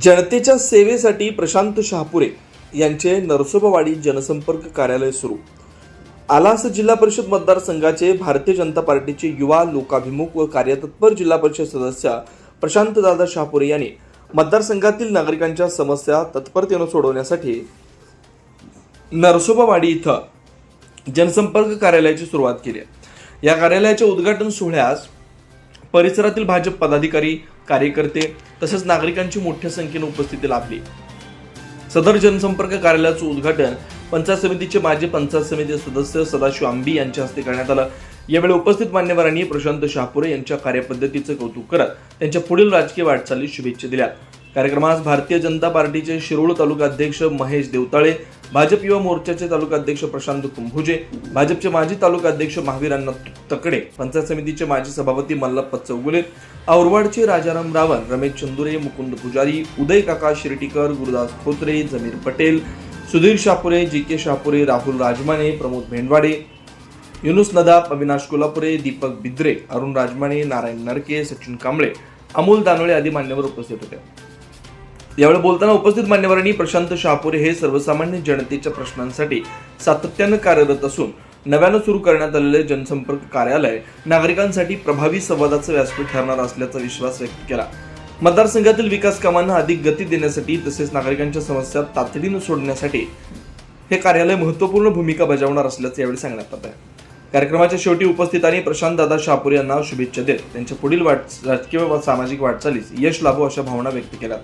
जनतेच्या सेवेसाठी प्रशांत शहापुरे यांचे नरसोबावाडी जनसंपर्क कार्यालय सुरू. आलास जिल्हा परिषद मतदारसंघाचे भारतीय जनता पार्टीचे युवा लोकाभिमुख व कार्यतत्पर जिल्हा परिषद सदस्य प्रशांत दादा शहापुरे यांनी मतदारसंघातील नागरिकांच्या समस्या तत्परतेने सोडवण्यासाठी नरसोबावाडी इथं जनसंपर्क कार्यालयाची सुरुवात केली. या कार्यालयाच्या उद्घाटन सोहळ्यास परिसरातील भाजप पदाधिकारी, कार्यकर्ते तसेच नागरिकांची मोठ्या संख्येने उपस्थिती लाभली. सदर जनसंपर्क कार्यालयाचे उद्घाटन पंचायत समितीचे माजी पंचायत समिती सदस्य सदाशिव आंबी यांच्या हस्ते करण्यात आलं. यावेळी उपस्थित मान्यवरांनी प्रशांत शहापुरे यांच्या कार्यपद्धतीचे कौतुक करत त्यांच्या पुढील राजकीय वाटचालीस शुभेच्छा दिल्या. कार्यक्रमास भारतीय जनता पार्टीचे शिरोळ तालुका अध्यक्ष महेश देवताळे, भाजप युवा मोर्चाचे तालुका अध्यक्ष प्रशांत कुंभुजे, भाजपचे माजी तालुका अध्यक्ष महावीर अण्णा तकडे, पंचायत समितीचे माजी सभापती मल्लप्पा चौगुले, औरवाडचे राजाराम रावण, रमेश चंदुरे, मुकुंद पुजारी, उदय काका शिर्टीकर, गुरुदास खोत्रे, जमीर पटेल, सुधीर शहापुरे, जी.के. शहापुरे, राहुल राजमाने, प्रमोद भेंडवाडे, युनुस नदाफ, अविनाश कोल्हापुरे, दीपक बिद्रे, अरुण राजमाने, नारायण नरके, सचिन कांबळे, अमोल दानोळे आदी मान्यवर उपस्थित होते. यावेळी बोलताना उपस्थित मान्यवरांनी प्रशांत शहापुरे हे सर्वसामान्य जनतेच्या प्रश्नांसाठी सातत्याने कार्यरत असून नव्याने सुरू करण्यात आलेले जनसंपर्क कार्यालय नागरिकांसाठी प्रभावी संवादाचं व्यासपीठ ठरणार असल्याचा विश्वास व्यक्त केला. मतदारसंघातील विकास कामांना अधिक गती देण्यासाठी तसेच नागरिकांच्या समस्या तातडीने सोडण्यासाठी हे कार्यालय महत्त्वपूर्ण भूमिका बजावणार असल्याचं यावेळी सांगण्यात आलं. कार्यक्रमाच्या शेवटी उपस्थितांनी प्रशांत दादा शहापुरे यांना शुभेच्छा देत त्यांच्या पुढील राजकीय व सामाजिक वाटचालीस यश लाभो अशा भावना व्यक्त केल्या.